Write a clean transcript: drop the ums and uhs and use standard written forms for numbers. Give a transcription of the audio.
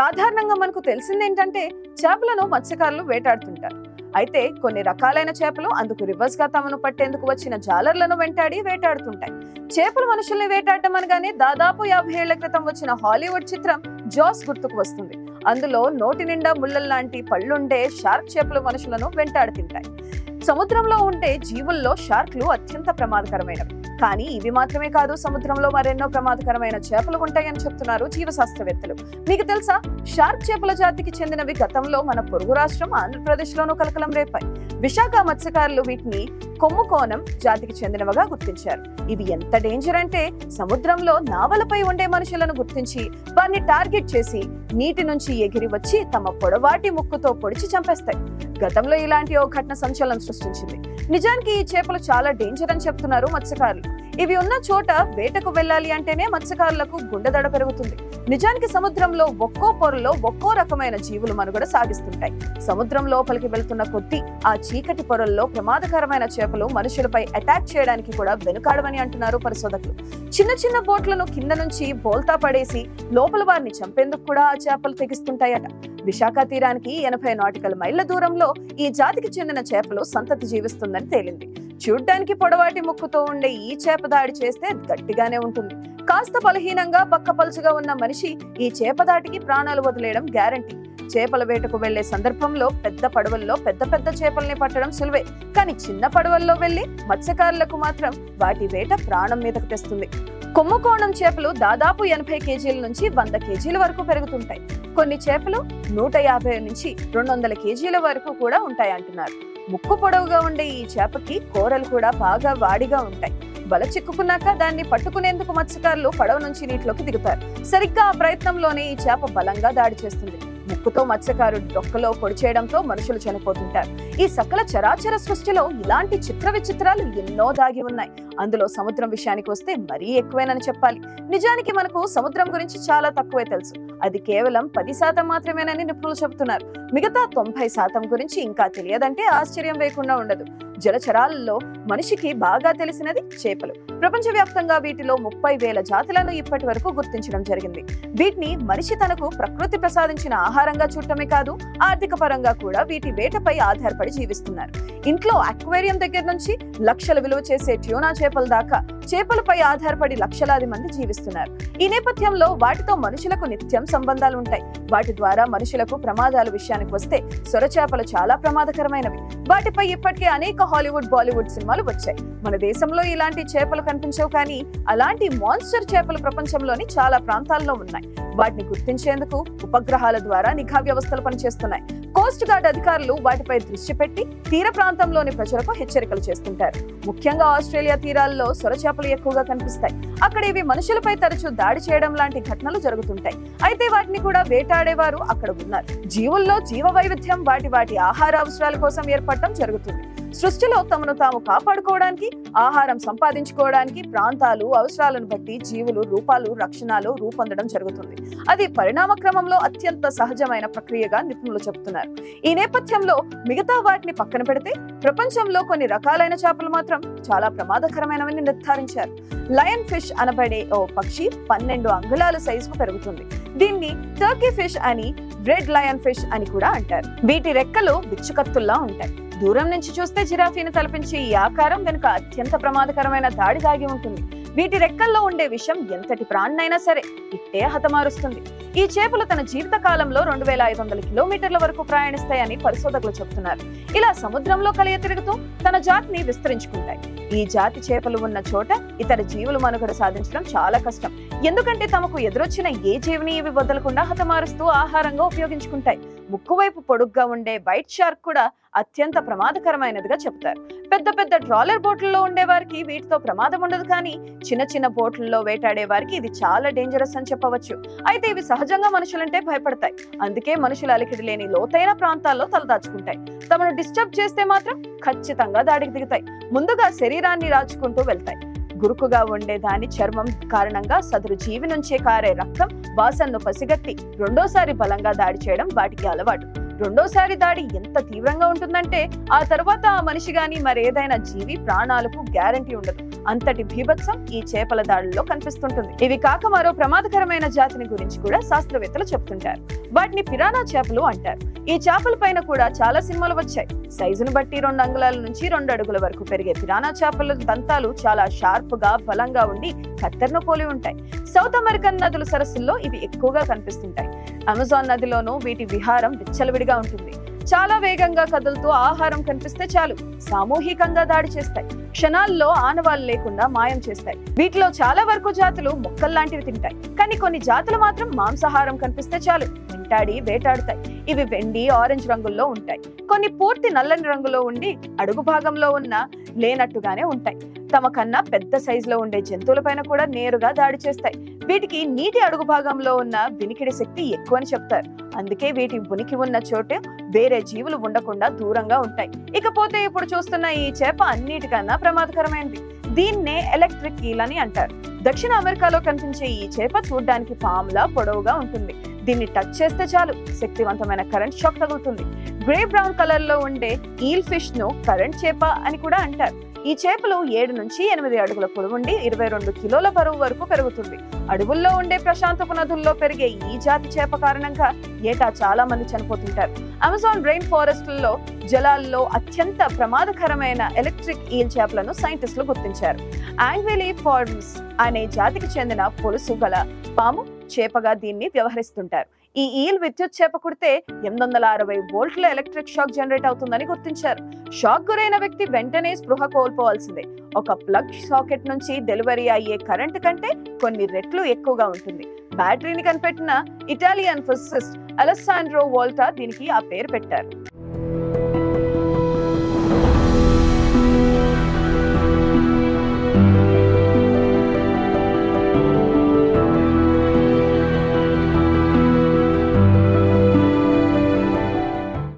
సాధారణంగా మనకు తెలిసిందేంటంటే చేపలను మత్స్యకారులు వేటాడుతుంటారు. అయితే కొన్ని రకాలైన చేపలు అందుకు రివర్స్ గా తమను పట్టేందుకు వచ్చిన జాలర్లను వెంటాడి వేటాడుతుంటాయి. చేపలు మనుషుల్ని వేటాడటం అనగానే దాదాపు 50 ఏళ్ల క్రితం వచ్చిన హాలీవుడ్ చిత్రం జాస్ గుర్తుకు వస్తుంది. అందులో నోటి నిండా ముళ్ళల్లాంటి పళ్ళుండే షార్క్ చేపలు మనుషులను వెంటాడి తింటాయి. సముద్రంలో ఉండే జీవుల్లో షార్క్లు అత్యంత ప్రమాదకరమైనవి. కానీ ఇవి మాత్రమే కాదు, సముద్రంలో మరెన్నో ప్రమాదకరమైన చేపలు ఉంటాయని చెప్తున్నారు జీవశాస్త్రవేత్తలు. మీకు తెలుసా, షార్క్ చేపల జాతికి చెందినవి గతంలో మన పొరుగు రాష్ట్రం ఆంధ్రప్రదేశ్ లోనూ కలకలం రేపాయి. విశాఖ మత్స్యకారులు వీటిని కొమ్ముకోణం జాతికి చెందినవిగా గుర్తించారు. ఇవి ఎంత డేంజర్ అంటే సముద్రంలో నావలపై ఉండే మనుషులను గుర్తించి వారిని టార్గెట్ చేసి నీటి నుంచి ఎగిరి వచ్చి తమ పొడవాటి ముక్కుతో పొడిచి చంపేస్తాయి. గతంలో ఇలాంటి ఓ ఘటన సంచలనం సృష్టించింది. నిజానికి ఈ చేపలు చాలా డేంజర్ అని చెప్తున్నారు మత్స్యకారులు. ఇవి ఉన్న చోట వేటకు వెళ్లాలి అంటేనే మత్స్యకారులకు గుండెదడ పెరుగుతుంది. నిజానికి సముద్రంలో ఒక్కో పొరలో ఒక్కో రకమైన జీవులు మనుగడ సాగిస్తుంటాయి. సముద్రం లోపలికి వెళ్తున్న కొద్దీ ఆ చీకటి పొరల్లో ప్రమాదకరమైన చేపలు మనుషులపై అటాక్ చేయడానికి కూడా వెనుకాడమని అంటున్నారు పరిశోధకులు. చిన్న చిన్న బోట్లను కింద నుంచి బోల్తా పడేసి లోపల వారిని చంపేందుకు కూడా ఆ చేపలు తెగిస్తుంటాయట. విశాఖ తీరానికి 80 నాటికల్ మైళ్ల దూరంలో ఈ జాతికి చెందిన చేపలు సంతతి జీవిస్తుందని తేలింది. చూడ్డానికి పొడవాటి ముక్కుతో ఉండే ఈ చేప దాడి చేస్తే గట్టిగానే ఉంటుంది. కాస్త బలహీనంగా పక్కపలుచుగా ఉన్న మనిషి ఈ చేప దాటికి ప్రాణాలు వదిలేయడం గ్యారంటీ. చేపల వేటకు వెళ్లే సందర్భంలో పెద్ద పడవల్లో పెద్ద పెద్ద చేపల్ని పట్టడం సులువే, కానీ చిన్న పడవల్లో వెళ్లి మత్స్యకారులకు మాత్రం వాటి వేట ప్రాణం మీదకు తెస్తుంది. కొమ్ముకోణం చేపలు దాదాపు 80 కేజీల నుంచి 100 కేజీల వరకు పెరుగుతుంటాయి. కొన్ని చేపలు 150 నుంచి 200 కేజీల వరకు కూడా ఉంటాయి అంటున్నారు. ముక్కు పొడవుగా ఉండే ఈ చేపకి కూరలు కూడా బాగా వాడిగా ఉంటాయి. వల చిక్కుకున్నాక దాన్ని పట్టుకునేందుకు మత్స్యకారులు పడవ నుంచి నీటిలోకి దిగుతారు. సరిగ్గా ఆ ప్రయత్నంలోనే ఈ చేప బలంగా దాడి చేస్తుంది. ముక్కుతో మత్స్యకారుడు డొక్కలో పొడి చేయడంతో మనుషులు చనిపోతుంటారు. ఈ సకల చరాచర సృష్టిలో ఇలాంటి చిత్ర విచిత్రాలు ఎన్నో దాగి ఉన్నాయి. అందులో సముద్రం విషయానికి వస్తే మరీ ఎక్కువేనని చెప్పాలి. నిజానికి మనకు సముద్రం గురించి చాలా తక్కువే తెలుసు. అది కేవలం 10% మాత్రమేనని నిపుణులు చెబుతున్నారు. మిగతా 90% గురించి ఇంకా తెలియదంటే ఆశ్చర్యం వేయకుండా ఉండదు. జలచరాలలో మనిషికి బాగా తెలిసినది చేపలు. ప్రపంచవ్యాప్తంగా వీటిలో 30,000 జాతులను ఇప్పటి వరకు గుర్తించడం జరిగింది. వీటిని మనిషి తనకు ప్రకృతి ప్రసాదించిన ఆహారంగా చూడటమే కాదు, ఆర్థిక పరంగా కూడా వీటి వేటపై ఆధారపడి జీవిస్తున్నారు. ఇంట్లో అక్వేరియం దగ్గర నుంచి లక్షల విలువ చేసే ట్యూనా చేపల దాకా చేపలపై ఆధారపడి లక్షలాది మంది జీవిస్తున్నారు. ఈ నేపథ్యంలో వాటితో మనుషులకు నిత్యం సంబంధాలు ఉంటాయి. వాటి ద్వారా మనుషులకు ప్రమాదాల విషయానికి వస్తే సొరచేపలు చాలా ప్రమాదకరమైనవి. వాటిపై ఇప్పటికే అనేక హాలీవుడ్, బాలీవుడ్ సినిమాలు వచ్చాయి. మన దేశంలో ఇలాంటి చేపలు కనిపించవు, కానీ అలాంటి మాన్స్టర్ చేపలు ప్రపంచంలోని చాలా ప్రాంతాల్లో ఉన్నాయి. వాటిని గుర్తించేందుకు ఉపగ్రహాల ద్వారా నిఘా వ్యవస్థలు పనిచేస్తున్నాయి. కోస్ట్ గార్డ్ అధికారులు వాటిపై దృష్టి పెట్టి తీర ప్రాంతంలోని ప్రజలకు హెచ్చరికలు చేస్తుంటారు. ముఖ్యంగా ఆస్ట్రేలియా తీరాల్లో సొరచేపలు ఎక్కువగా కనిపిస్తాయి. అక్కడ ఇవి మనుషులపై తరచూ దాడి చేయడం లాంటి ఘటనలు జరుగుతుంటాయి. అయితే వాటిని కూడా వేటాడేవారు అక్కడ ఉన్నారు. జీవుల్లో జీవ వైవిధ్యం వాటి వాటి ఆహార అవసరాల కోసం ఏర్పడటం జరుగుతుంది. సృష్టిలో తమను తాము కాపాడుకోవడానికి, ఆహారం సంపాదించుకోవడానికి ప్రాంతాలు, అవసరాలను బట్టి జీవులు రూపాలు, లక్షణాలు రూపొందడం జరుగుతుంది. అది పరిణామ క్రమంలో అత్యంత సహజమైన ప్రక్రియగా నిపుణులు చెబుతున్నారు. ఈ నేపథ్యంలో మిగతా వాటిని పక్కన పెడితే ప్రపంచంలో కొన్ని రకాలైన చేపలు మాత్రం చాలా ప్రమాదకరమైనవని నిర్ధారించారు. లయన్ ఫిష్ అనబడే ఓ పక్షి 12 అంగుళాల సైజుకు పెరుగుతుంది. దీన్ని టర్కీ ఫిష్ అని, రెడ్ లయన్ ఫిష్ అని కూడా అంటారు. వీటి రెక్కలు బిచ్చుకత్తుల్లా ఉంటాయి. దూరం నుంచి చూస్తే జిరాఫీని తలపించే ఈ ఆకారం వెనుక అత్యంత ప్రమాదకరమైన దాడి దాగి ఉంటుంది. వీటి రెక్కల్లో ఉండే విషం ఎంతటి ప్రాణనైనా సరే ఇట్టే హతమారుస్తుంది. ఈ చేపలు తన జీవిత కాలంలో 2500 కిలోమీటర్ల వరకు ప్రయాణిస్తాయని పరిశోధకులు చెబుతున్నారు. ఇలా సముద్రంలో కలియ తిరుగుతూ తన జాతిని విస్తరించుకుంటాయి. ఈ జాతి చేపలు ఉన్న చోట ఇతర జీవులు మనుగడ సాధించడం చాలా కష్టం. ఎందుకంటే తమకు ఎదురొచ్చిన ఏ జీవిని ఇవి వదలకుండా హతమారుస్తూ ఆహారంగా ఉపయోగించుకుంటాయి. ముక్కువైపు పొడుగ్గా ఉండే వైట్ షార్క్ కూడా అత్యంత ప్రమాదకరమైనదిగా చెప్తారు. పెద్ద పెద్ద ట్రాలర్ బోట్లలో ఉండే వారికి వీటితో ప్రమాదం ఉండదు, కానీ చిన్న చిన్న బోట్లలో వేటాడే వారికి ఇది చాలా డేంజరస్ అని చెప్పవచ్చు. అయితే ఇవి సహజంగా మనుషులంటే భయపడతాయి. అందుకే మనుషులు అలికిడి లేని లోతైన ప్రాంతాల్లో తలదాచుకుంటాయి. తమను డిస్టర్బ్ చేస్తే మాత్రం ఖచ్చితంగా దాడికి దిగుతాయి. ముందుగా శరీరాన్ని రాచుకుంటూ వెళ్తాయి. గురుకుగా ఉండే దాని చర్మం కారణంగా సదరు జీవి నుంచే కారే రక్తం వాసనను పసిగట్టి రెండోసారి బలంగా దాడి చేయడం వాటికి అలవాటు. రెండోసారి దాడి ఎంత తీవ్రంగా ఉంటుందంటే ఆ తర్వాత ఆ మనిషి గాని మరేదైనా జీవి ప్రాణాలకు గ్యారంటీ ఉండదు. అంతటి భీభత్సం ఈ చేపల దాడుల్లో కనిపిస్తుంటుంది. ఇవి కాక మరో ప్రమాదకరమైన జాతిని గురించి కూడా శాస్త్రవేత్తలు చెప్తుంటారు. వాటిని పిరానా చేపలు అంటారు. ఈ చేపల పైన కూడా చాలా సినిమాలు వచ్చాయి. సైజును బట్టి 2 అంగుళాల నుంచి 2 అడుగుల వరకు పెరిగే పిరానా చేపల దంతాలు చాలా షార్ప్ గా బలంగా ఉండి కత్తెరను పోలి ఉంటాయి. సౌత్ అమెరికన్ నదుల సరస్సుల్లో ఇవి ఎక్కువగా కనిపిస్తుంటాయి. అమెజాన్ నదిలోనూ వీటి విహారం విచ్చలవిడిగా ఉంటుంది. చాలా వేగంగా కదులుతూ ఆహారం కనిపిస్తే చాలు సామూహికంగా దాడి చేస్తాయి. క్షణాల్లో ఆనవాళ్లు లేకుండా మాయం చేస్తాయి. వీటిలో చాలా వరకు జాతులు మొక్కల్లాంటివి తింటాయి. కానీ కొన్ని జాతులు మాత్రం మాంసాహారం కనిపిస్తే చాలు వెంటాడి వేటాడుతాయి. ఇవి వెండి, ఆరెంజ్ రంగుల్లో ఉంటాయి. కొన్ని పూర్తి నల్లని రంగులో ఉండి అడుగు భాగంలో ఉన్న లేనట్టుగానే ఉంటాయి. తమ కన్నా పెద్ద సైజులో ఉండే జంతువులపైన కూడా నేరుగా దాడి చేస్తాయి. వీటికి నీటి అడుగు భాగంలో ఉన్న వినికిడి శక్తి ఎక్కువని చెప్తారు. అందుకే వీటి ఉనికి ఉన్న చోటు వేరే జీవులు ఉండకుండా దూరంగా ఉంటాయి. ఇకపోతే ఇప్పుడు చూస్తున్న ఈ చేప అన్నిటికన్నా ప్రమాదకరమైనది. దీన్నే ఎలక్ట్రిక్ ఈల్ అని అంటారు. దక్షిణ అమెరికాలో కనిపించే ఈ చేప చూడ్డానికి పాములా పొడవుగా ఉంటుంది. దీన్ని టచ్ చేస్తే చాలు శక్తివంతమైన కరెంట్ షాక్ తగులుతుంది. గ్రే బ్రౌన్ కలర్ లో ఉండే ఈల్ ఫిష్ ను కరెంట్ చేప అని కూడా అంటారు. ఈ చేపలు 7 నుంచి 8 అడుగుల పొడవుండి 22 కిలోల బరువు వరకు పెరుగుతుంది. అడవుల్లో ఉండే ప్రశాంతపు నదుల్లో పెరిగే ఈ జాతి చేప కారణంగా ఏటా చాలా మంది చనిపోతుంటారు. అమెజాన్ రెయిన్ ఫారెస్ట్లలో జలాల్లో అత్యంత ప్రమాదకరమైన ఎలక్ట్రిక్ ఈల్ చేపలను సైంటిస్టులు గుర్తించారు. యాంగ్విలిఫార్మ్స్ అనే జాతికి చెందిన పొలుసు గల పాము చేపగా దీన్ని వ్యవహరిస్తుంటారు. ఈ ఈల్ విద్యుత్ చేప కుడితే 860 వోల్ట్ల ఎలక్ట్రిక్ షాక్ జనరేట్ అవుతుందని గుర్తించారు. షాక్ గురైన వ్యక్తి వెంటనే స్పృహ కోల్పోవాల్సిందే. ఒక ప్లగ్ సాకెట్ నుంచి డెలివరీ అయ్యే కరెంట్ కంటే కొన్ని రెట్లు ఎక్కువగా ఉంటుంది. బ్యాటరీని కనిపెట్టిన ఇటాలియన్ ఫిజిసిస్ట్ అలెస్సాండ్రో వోల్టా దీనికి ఆ పేరు పెట్టారు.